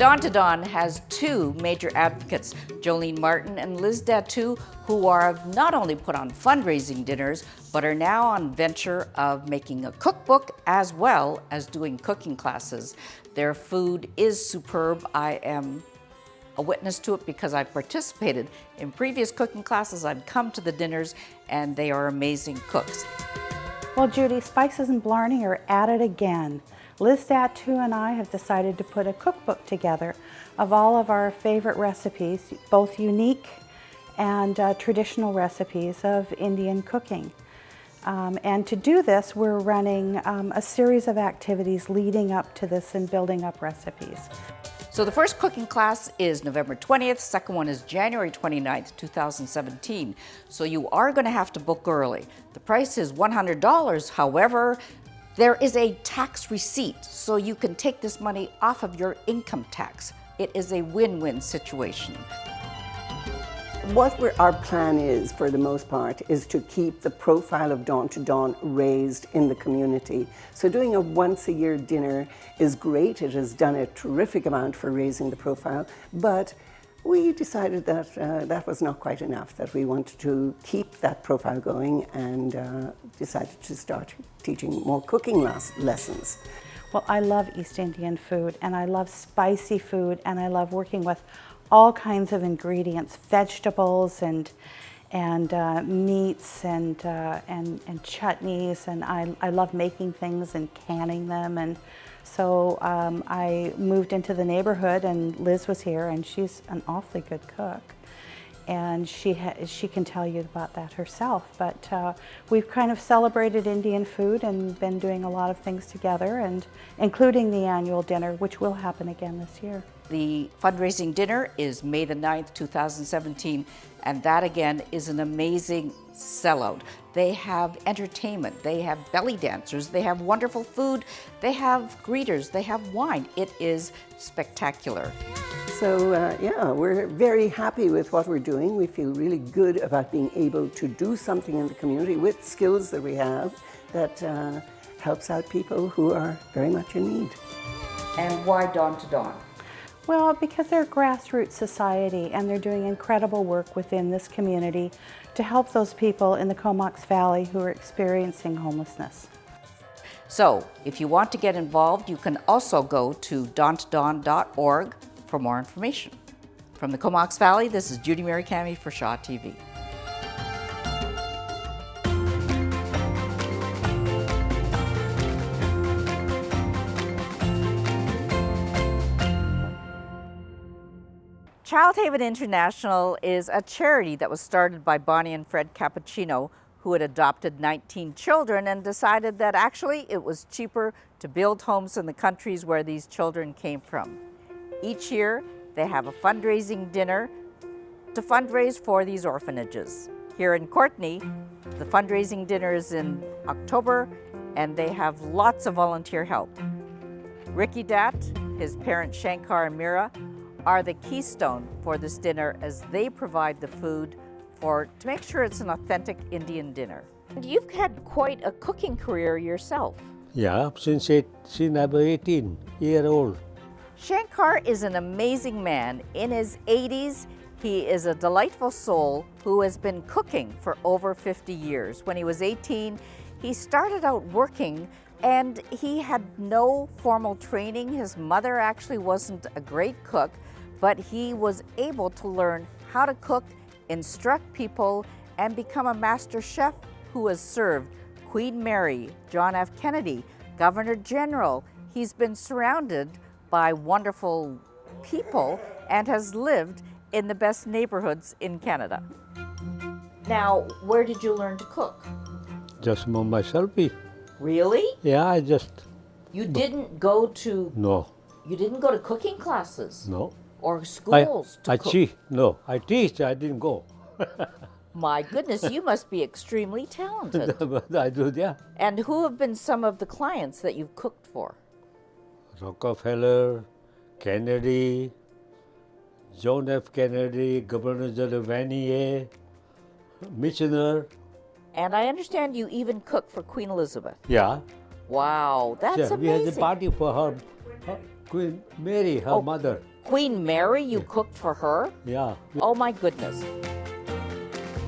Dawn to Dawn has two major advocates, Jolene Martin and Liz Datu, who have not only put on fundraising dinners, but are now on venture of making a cookbook as well as doing cooking classes. Their food is superb. I am a witness to it because I've participated in previous cooking classes. I've come to the dinners and they are amazing cooks. Well, Judi, Spices and Blarney are at it again. Liz Datu and I have decided to put a cookbook together of all of our favorite recipes, both unique and traditional recipes of Indian cooking. And to do this, we're running a series of activities leading up to this and building up recipes. So the first cooking class is November 20th, second one is January 29th, 2017. So you are going to have to book early. The price is $100, however, there is a tax receipt, so you can take this money off of your income tax. It is a win-win situation. What our plan is, for the most part, is to keep the profile of Dawn to Dawn raised in the community. So doing a once-a-year dinner is great. It has done a terrific amount for raising the profile, but we decided that that was not quite enough, that we wanted to keep that profile going, and decided to start teaching more cooking lessons. Well, I love East Indian food, and I love spicy food, and I love working with all kinds of ingredients, vegetables and meats and chutneys, and I love making things and canning them. And so I moved into the neighborhood, and Liz was here, and she's an awfully good cook, and she can tell you about that herself. But we've kind of celebrated Indian food and been doing a lot of things together, and including the annual dinner, which will happen again this year. The fundraising dinner is May the 9th, 2017, and that again is an amazing sellout. They have entertainment, they have belly dancers, they have wonderful food, they have greeters, they have wine. It is spectacular. So yeah, we're very happy with what we're doing. We feel really good about being able to do something in the community with skills that we have that helps out people who are very much in need. And why Dawn to Dawn? Well, because they're a grassroots society, and they're doing incredible work within this community to help those people in the Comox Valley who are experiencing homelessness. So, if you want to get involved, you can also go to dawntodon.org for more information. From the Comox Valley, this is Judi Maricami for Shaw TV. Child Haven International is a charity that was started by Bonnie and Fred Cappuccino, who had adopted 19 children and decided that actually it was cheaper to build homes in the countries where these children came from. Each year, they have a fundraising dinner to fundraise for these orphanages. Here in Courtenay, the fundraising dinner is in October, and they have lots of volunteer help. Ricky Dat, his parents Shankar and Mira, are the keystone for this dinner as they provide the food to make sure it's an authentic Indian dinner. And you've had quite a cooking career yourself. Yeah, since I was 18-year-old. Shankar is an amazing man. In his 80s, he is a delightful soul who has been cooking for over 50 years. When he was 18, he started out working, and he had no formal training. His mother actually wasn't a great cook, but he was able to learn how to cook, instruct people, and become a master chef who has served Queen Mary, John F. Kennedy, Governor General. He's been surrounded by wonderful people and has lived in the best neighborhoods in Canada. Now, where did you learn to cook? Just myself. Really? Yeah, I just... You didn't go to... No. You didn't go to cooking classes? No. Or schools to cook? No, I teach, I didn't go. My goodness, you must be extremely talented. I do, yeah. And who have been some of the clients that you've cooked for? Rockefeller, Kennedy, John F. Kennedy, Governor General Vanier, Michener. And I understand you even cooked for Queen Elizabeth. Yeah. Wow, that's Yeah, we amazing. had a party for her, Queen Mary, her mother. Queen Mary, you cooked for her? Yeah. Oh my goodness.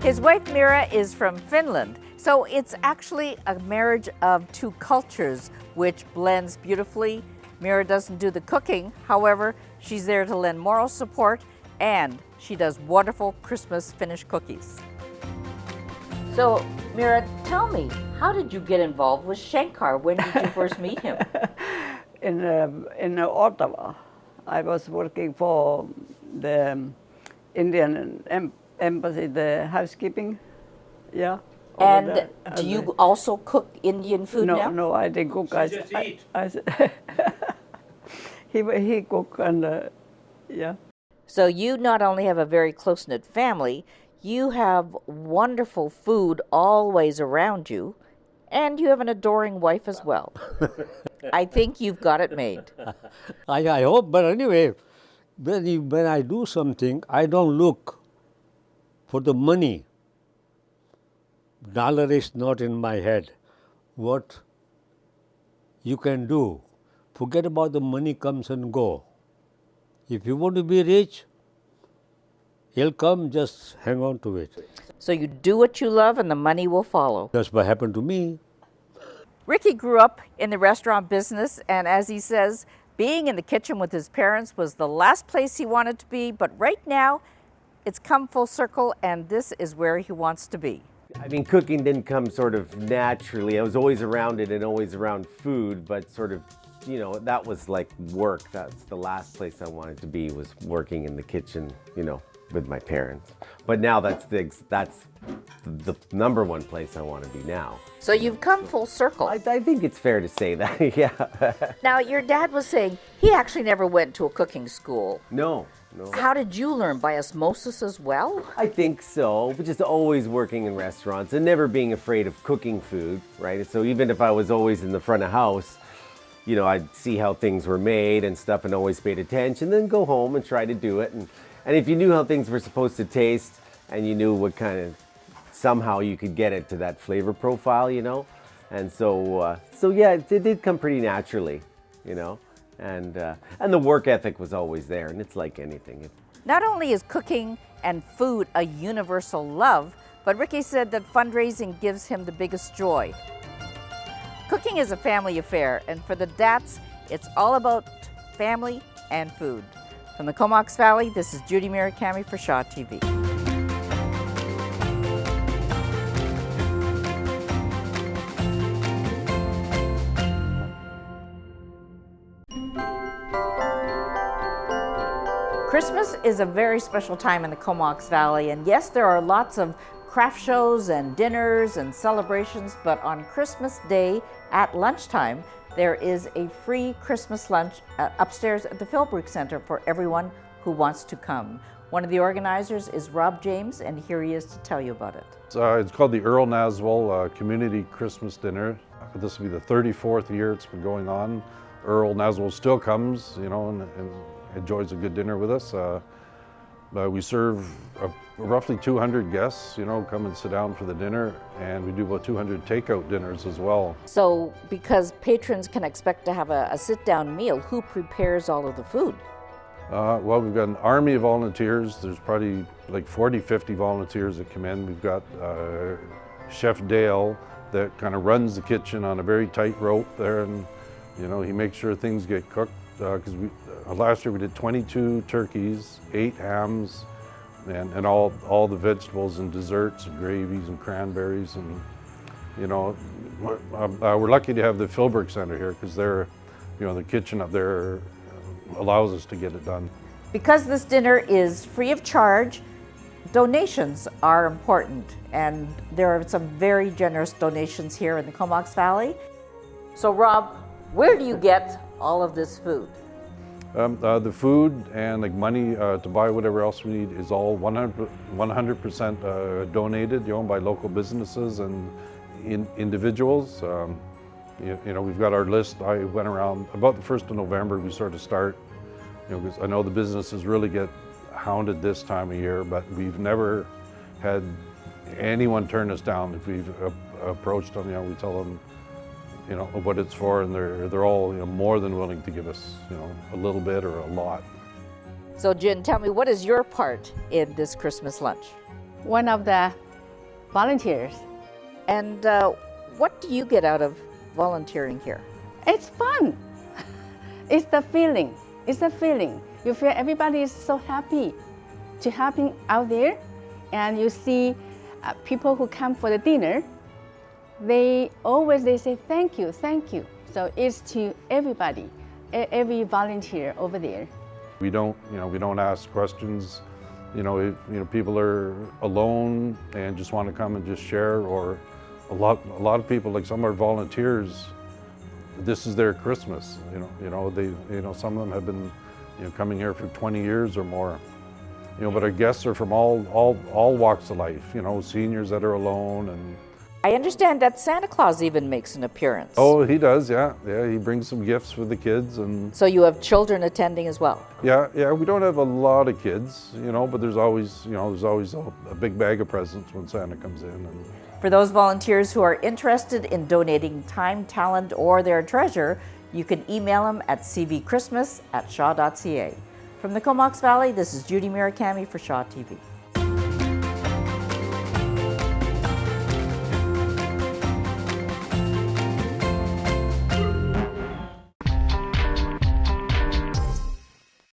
His wife Mira is from Finland, so it's actually a marriage of two cultures, which blends beautifully. Mira doesn't do the cooking, however, she's there to lend moral support, and she does wonderful Christmas Finnish cookies. So, Mira, tell me, how did you get involved with Shankar? When did you first meet him? In Ottawa. I was working for the Indian embassy, the housekeeping. Yeah. over And there. do you also cook Indian food now? No, I didn't cook. He cooked and yeah. So you not only have a very close-knit family, you have wonderful food always around you, and you have an adoring wife as well. I think you've got it made. I hope, but anyway, when I do something, I don't look for the money. Dollar is not in my head. What you can do, forget about the money comes and go. If you want to be rich, it'll come, just hang on to it. So you do what you love and the money will follow. That's what happened to me. Ricky grew up in the restaurant business, and as he says, being in the kitchen with his parents was the last place he wanted to be, but right now it's come full circle and this is where he wants to be. I mean, cooking didn't come sort of naturally. I was always around it and always around food, but sort of, you know, that was like work. That's the last place I wanted to be, was working in the kitchen, you know, with my parents. But now that's the number one place I want to be now. So you've come full circle. I think it's fair to say that, yeah. Now, your dad was saying he actually never went to a cooking school. No. How did you learn? By osmosis as well? I think so, but just always working in restaurants and never being afraid of cooking food, right? So even if I was always in the front of house, you know, I'd see how things were made and stuff and always paid attention, then go home and try to do it. And if you knew how things were supposed to taste and you knew what kind of, somehow you could get it to that flavor profile, you know? And so yeah, it did come pretty naturally, you know? And the work ethic was always there, and it's like anything. Not only is cooking and food a universal love, but Ricky said that fundraising gives him the biggest joy. Cooking is a family affair, and for the Dats, it's all about family and food. From the Comox Valley, this is Judi Murakami for Shaw TV. Christmas is a very special time in the Comox Valley, and yes, there are lots of craft shows and dinners and celebrations, but on Christmas Day at lunchtime, there is a free Christmas lunch upstairs at the Philbrook Center for everyone who wants to come. One of the organizers is Rob James, and here he is to tell you about it. It's called the Earl Naswell Community Christmas Dinner. This will be the 34th year it's been going on. Earl Naswell still comes, you know, and enjoys a good dinner with us. We serve roughly 200 guests, you know, come and sit down for the dinner, and we do about 200 takeout dinners as well. So, because patrons can expect to have a sit-down meal, who prepares all of the food? Well, we've got an army of volunteers. There's probably like 40, 50 volunteers that come in. We've got Chef Dale that kind of runs the kitchen on a very tight rope there, and you know, he makes sure things get cooked. Because last year we did 22 turkeys, 8 hams, and all the vegetables and desserts and gravies and cranberries, and you know, we're lucky to have the Philbrook Center here because they're, you know, the kitchen up there allows us to get it done. Because this dinner is free of charge, donations are important, and there are some very generous donations here in the Comox Valley. So Rob, where do you get all of this food? The food and like money to buy whatever else we need is all 100% donated, you know, by local businesses and individuals. You know, we've got our list. I went around about the 1st of November. We sort of start, you know, because I know the businesses really get hounded this time of year, but we've never had anyone turn us down if we've approached them. You know, we tell them, you know, what it's for, and they're all, you know, more than willing to give us, you know, a little bit or a lot. So Jen, tell me, what is your part in this Christmas lunch? One of the volunteers. And what do you get out of volunteering here? It's fun. It's the feeling. It's the feeling. You feel everybody is so happy to helping out there, and you see people who come for the dinner. They say thank you, thank you. So it's to everybody, every volunteer over there. We don't ask questions. If people are alone and just want to come and just share, or a lot of people, like some of our volunteers, this is their Christmas. Some of them have been coming here for 20 years or more. But our guests are from all walks of life. Seniors that are alone. And I understand that Santa Claus even makes an appearance. oh, he does, yeah. He brings some gifts for the kids, and So you have children attending as well. yeah. We don't have a lot of kids, but there's always a big bag of presents when Santa comes in. And For those volunteers who are interested in donating time, talent, or their treasure, you can email them at cvchristmas@shaw.ca. From the Comox Valley, this is Judi Murakami for Shaw TV.